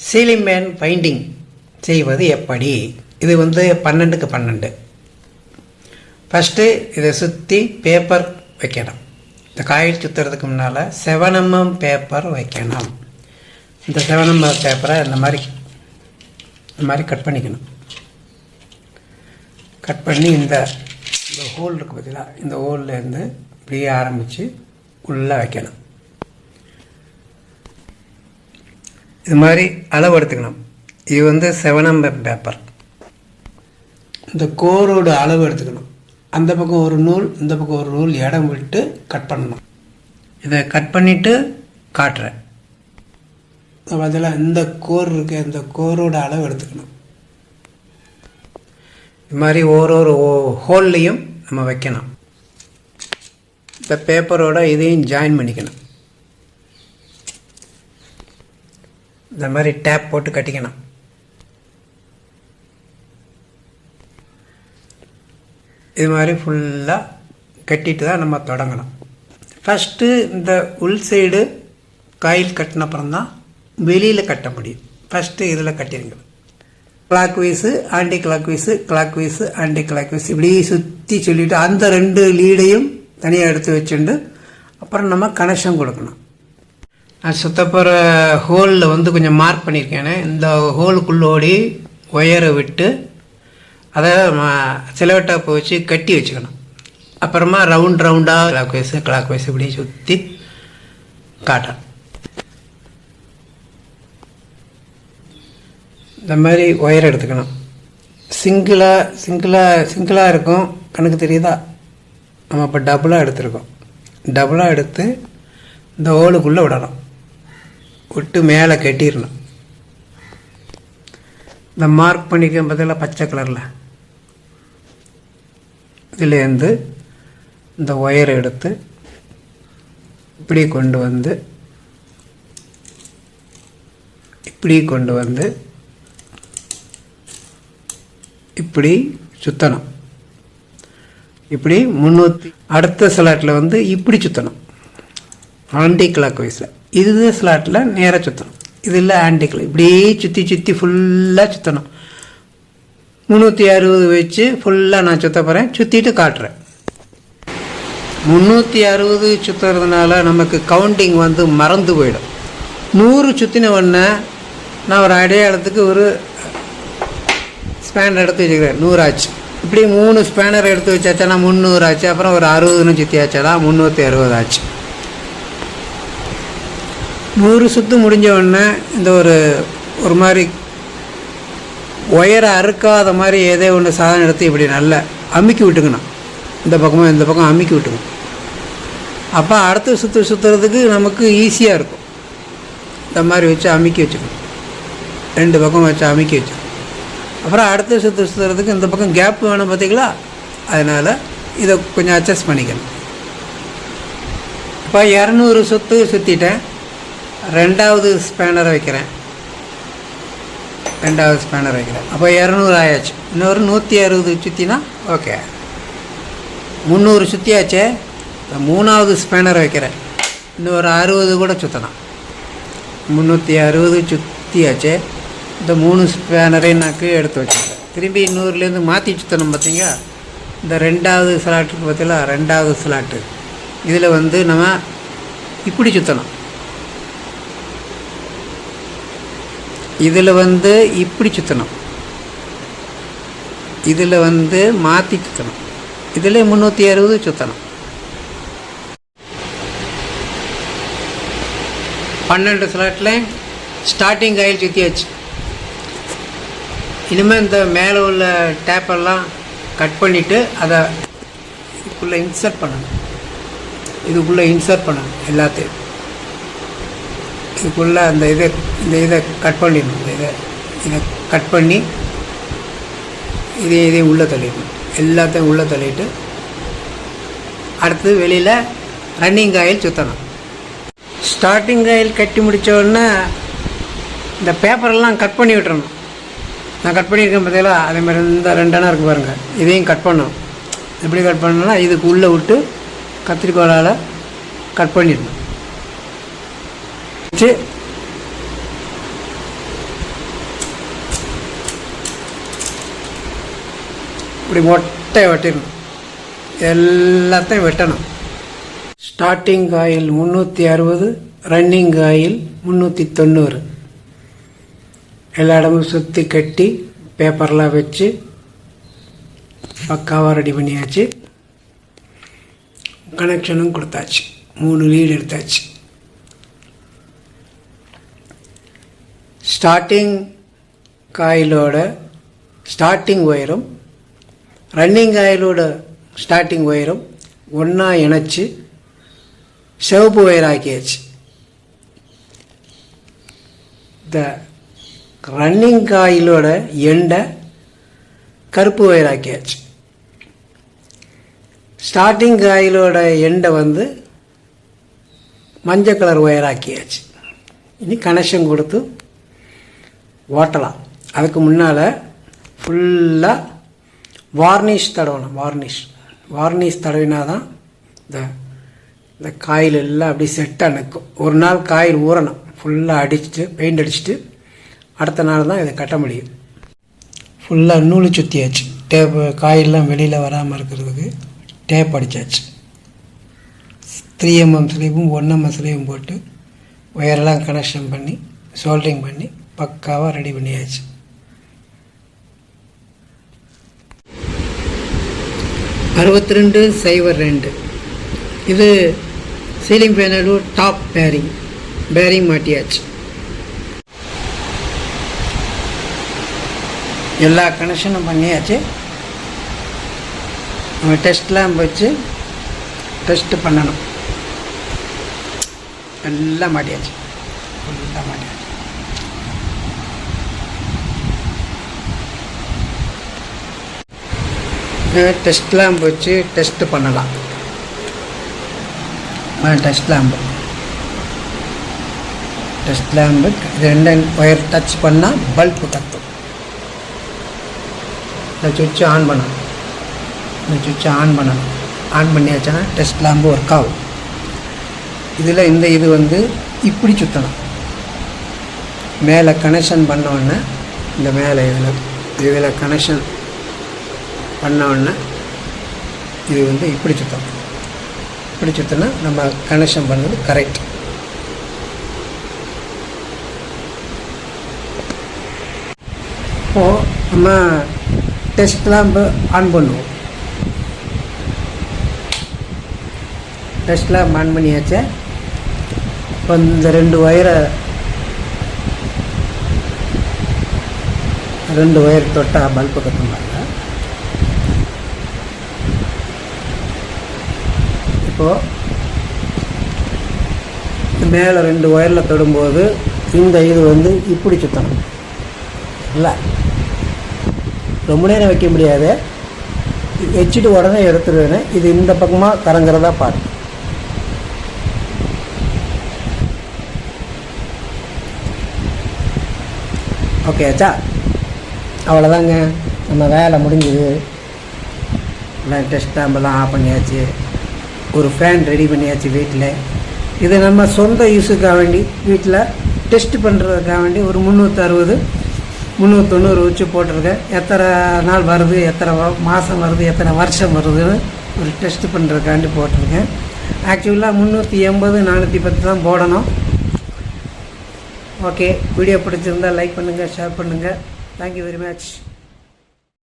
Ceiling man binding செய்வது எப்படி? இது 12க்கு 12. ஃபஸ்ட்டு இதை சுற்றி பேப்பர் வைக்கணும். இந்த காயில் சுற்றுறதுக்கு முன்னால் 7mm பேப்பர் வைக்கணும். இந்த 7mm பேப்பரை இந்த மாதிரி கட் பண்ணிக்கணும். கட் பண்ணி இந்த ஹோல் இருக்குது பார்த்தீங்களா, இந்த ஹோல்லேருந்து இப்படியே ஆரம்பித்து உள்ளே வைக்கணும். இது மாதிரி அளவு எடுத்துக்கணும். இது 7mm பேப்பர். இந்த கோரோட அளவு எடுத்துக்கணும். அந்த பக்கம் ஒரு நூல், இந்த பக்கம் ஒரு நூல் இடம் விட்டு கட் பண்ணணும். இதை கட் பண்ணிவிட்டு காட்டுறேன். அதில் இந்த கோர் இருக்கு, இந்த கோரோட அளவு எடுத்துக்கணும். இது மாதிரி ஒரு ஹோல்லையும் நம்ம வைக்கணும். இந்த பேப்பரோட இதையும் ஜாயின் பண்ணிக்கணும். இந்த மாதிரி டேப் போட்டு கட்டிக்கணும். இது மாதிரி ஃபுல்லாக கட்டிட்டு தான் நம்ம தொடங்கணும். ஃபஸ்ட்டு இந்த உள் சைடு காயில் கட்டினப்புறம்தான் வெளியில் கட்ட முடியும். ஃபஸ்ட்டு இதில் கட்டிடுங்க. Clockwise anticlockwise, clockwise anticlockwise, இப்படி சுற்றி சொல்லிவிட்டு அந்த 2 லீடையும் தனியாக எடுத்து வச்சுட்டு அப்புறம் நம்ம கனெக்ஷன் கொடுக்கணும். நான் சுத்தப்போகிற ஹோலில் கொஞ்சம் மார்க் பண்ணியிருக்கேன். இந்த ஹோலுக்குள்ளோடி ஒயரை விட்டு அதை சிலவட்டாப்பை வச்சு கட்டி வச்சுக்கணும். அப்புறமா ரவுண்டாக கிளாக் வைஸ் இப்படி சுற்றி காட்டணும். இந்த மாதிரி ஒயர் எடுத்துக்கணும். சிங்கிளாக இருக்கும். கணக்கு தெரியுதா? நம்ம இப்போ டபுளாக எடுத்துருக்கோம். டபுளாக எடுத்து இந்த ஹோலுக்குள்ளே விடணும். விட்டு மேலே கட்டிடணும். இந்த மார்க் பண்ணிக்க பதிலாக பச்சை கலரில் இதுலேருந்து இந்த ஒயரை எடுத்து இப்படி கொண்டு வந்து இப்படி சுற்றணும். இப்படி 300 அடுத்த ஸ்லாட்டில் இப்படி சுற்றணும். ஆன்டி கிளாக் வைஸில் இது ஸ்லாட்டில் நேராக சுற்றணும். இதில் ஆன்டி கிளாக் இப்படியே சுற்றி ஃபுல்லாக சுற்றணும். 360 வச்சு ஃபுல்லாக நான் சுற்ற போகிறேன். சுற்றிட்டு காட்டுறேன். 360 சுற்றுறதுனால நமக்கு கவுண்டிங் மறந்து போயிடும். 100 சுற்றின உடனே நான் ஒரு அடையாளத்துக்கு ஒரு ஸ்பேனர் எடுத்து வச்சுக்கிறேன். 100 ஆச்சு. இப்படி 3 ஸ்பேனர் எடுத்து வச்சாச்சா 300 ஆச்சு. அப்புறம் ஒரு 60ன்னு சுற்றி ஆச்சாடா 360 ஆச்சு. 100 சுற்று முடிஞ்ச உடனே இந்த ஒரு மாதிரி ஒயரை அறுக்காத மாதிரி ஏதோ ஒன்று சாதனம் எடுத்து இப்படி நல்லா அமுக்கி விட்டுக்கணும். இந்த பக்கம் அமுக்கி விட்டுக்கணும். அப்போ அடுத்த சுற்றுறதுக்கு நமக்கு ஈஸியாக இருக்கும். இந்த மாதிரி வச்சு அமுக்கி வச்சுக்கணும். 2 பக்கம் வச்சு அமுக்கி வச்சுக்கணும். அப்புறம் அடுத்த சுற்றுறதுக்கு இந்த பக்கம் கேப் வேணும் பார்த்தீங்களா? அதனால் இதை கொஞ்சம் அட்ஜஸ்ட் பண்ணிக்கணும். இப்போ 200 சுற்று சுற்றிட்டேன். 2வது ஸ்பேனர் வைக்கிறேன். அப்போ 200 ஆயாச்சு. இன்னொரு 160 சுற்றினா ஓகே. 300 சுற்றியாச்சே. 3வது ஸ்பேனர் வைக்கிறேன். இன்னொரு 60 கூட சுற்றலாம். 360 சுற்றியாச்சே. இந்த 3 ஸ்பேனரையும் நான் கீழே எடுத்து வச்சுருக்கேன். திரும்பி 100லேருந்து மாற்றி சுற்றணும் பார்த்தீங்க. இந்த 2வது ஸ்லாட்டுக்கு பார்த்தீங்களா? 2வது ஸ்லாட்டு இதில் நம்ம இப்படி சுற்றணும். இதில் இப்படி சுற்றணும். இதில் மாற்றி சுற்றணும். இதில் 360 சுற்றணும். 12 ஸ்லாட்டில் ஸ்டார்டிங் காயில் சுற்றியாச்சு. இனிமேல் இந்த மேலே உள்ள டேப்பெல்லாம் கட் பண்ணிவிட்டு அதை இதுக்குள்ளே இன்சர்ட் பண்ணணும். எல்லாத்தையும் இதுக்குள்ளே இந்த இதை கட் பண்ணிடணும். இதை கட் பண்ணி இதையும் உள்ளே தள்ளிடணும். எல்லாத்தையும் உள்ளே தள்ளிட்டு அடுத்து வெளியில் ரன்னிங் காயில் சுற்றணும். ஸ்டார்டிங் காயில் கட்டி முடித்த உடனே இந்த பேப்பரெல்லாம் கட் பண்ணி விட்டுறணும். நான் கட் பண்ணியிருக்கேன் பார்த்தீங்களா? அதேமாதிரி இந்த 2 அணை இருக்குது பாருங்கள். இதையும் கட் பண்ணணும். எப்படி கட் பண்ணணும்னா இதுக்கு உள்ளே விட்டு கத்திரிக்கோலால் கட் பண்ணிடணும். வச்சு இப்படி மொட்டை வெட்டிடணும், எல்லாத்தையும் வெட்டணும். Starting coil 360, running coil 390. எல்லா இடமும் சுற்றி கட்டி பேப்பர்லாம் வச்சு பக்காவாக ரெடி பண்ணியாச்சு. கனெக்ஷனும் கொடுத்தாச்சு, 3 லீடு எடுத்தாச்சு. ஸ்டார்டிங் காயிலோட ஸ்டார்டிங் ஒயரும் ரன்னிங் காயிலோட ஸ்டார்டிங் ஒயரும் ஒன்றா இணைச்சி சிவப்பு ஒயர் ஆக்கியாச்சு. இந்த ரன்னிங் காயிலோட எண்டை கருப்பு ஒயர் ஆக்கியாச்சு. ஸ்டார்டிங் காயிலோட எண்டை மஞ்சள் கலர் ஒயர் ஆக்கியாச்சு. இனி கனெக்ஷன் கொடுத்து ஓட்டலாம். அதுக்கு முன்னால் ஃபுல்லாக வார்னிஷ் தடவணும். வார்னிஷ் தடவினா தான் இந்த காயில் எல்லாம் அப்படி செட்டாக நிற்கும். ஒரு நாள் காயில் ஊறணும், ஃபுல்லாக அடிச்சுட்டு பெயிண்ட் அடிச்சுட்டு அடுத்த நாள் தான் இதை கட்ட முடியும். ஃபுல்லாக நூல் சுற்றியாச்சு. டேப்பு காயிலெலாம் வெளியில் வராமல் இருக்கிறதுக்கு டேப் அடித்தாச்சு. 3mm ஸ்லீவும் 1mm ஸ்லீவும் போட்டு ஒயரெல்லாம் கனெக்ஷன் பண்ணி சோல்டரிங் பண்ணி பக்காவாக ரெடி பண்ணியாச்சு. அறுபத்தி 6202 இது சீலிங் பேனலு டாப் பேரிங் மாட்டியாச்சு. எல்லா கனெக்ஷனும் பண்ணியாச்சு. நம்ம டெஸ்ட்லாம் வச்சு டெஸ்ட் பண்ணணும். எல்லாம் மாட்டியாச்சு, ஃபுல்லாக மாட்டியாச்சு. டெஸ்ட் லேம்ப் வச்சு டெஸ்ட் பண்ணலாம். டெஸ்ட் லேம்பு 2 ஒயர் டச் பண்ணால் பல்பு கத்தும். இந்த சுவிட்சை ஆன் பண்ணணும். ஆன் பண்ணியாச்சுன்னா டெஸ்ட் லேம்பு ஒர்க் ஆகும். இதில் இது இப்படி சுற்றணும். மேலே கனெக்ஷன் பண்ணோடனே இந்த மேலே இதில் கனெக்ஷன் பண்ணோடனே இது இப்படி சுற்றணும். இப்படி சுற்றினா நம்ம கனெக்ஷன் பண்ணது கரெக்ட். இப்போது நம்ம டெஸ்ட் லேம்பு ஆன் பண்ணுவோம். டெஸ்ட் லேம்ப் ஆன் பண்ணியாச்சு. இப்போ இந்த 2 ஒயர் தொட்டால் பல்பு கட்டுமாங்க. இப்போது மேலே 2 ஒயரில் தொடும்போது இது இப்படி சுற்றணும். இல்லை ரொம்ப நேரம் வைக்க முடியாது, வச்சுட்டு உடனே எடுத்துடுவேன். இது இந்த பக்கமாக கறங்கிறதா பாரு. ஓகே ஆச்சா? அவ்வளோதாங்க, நம்ம வேலை முடிஞ்சுது. எல்லாம் டெஸ்ட் லேம்பெல்லாம் ஆஃப் பண்ணியாச்சு. ஒரு ஃபேன் ரெடி பண்ணியாச்சு வீட்டில். இதை நம்ம சொந்த யூஸுக்காக வேண்டி வீட்டில் டெஸ்ட் பண்ணுறதுக்காக வேண்டி ஒரு 360 390 வச்சு போட்டிருக்கேன். எத்தனை நாள் வருது, எத்தனை மாதம் வருது, எத்தனை வருஷம் வருதுன்னு ஒரு டெஸ்ட் பண்ணுறதுக்காண்டி போட்டிருக்கேன். ஆக்சுவலாக 380 410 தான் போடணும். ஓகே, வீடியோ பிடிச்சிருந்தால் லைக் பண்ணுங்கள், ஷேர் பண்ணுங்கள். Thank you very much.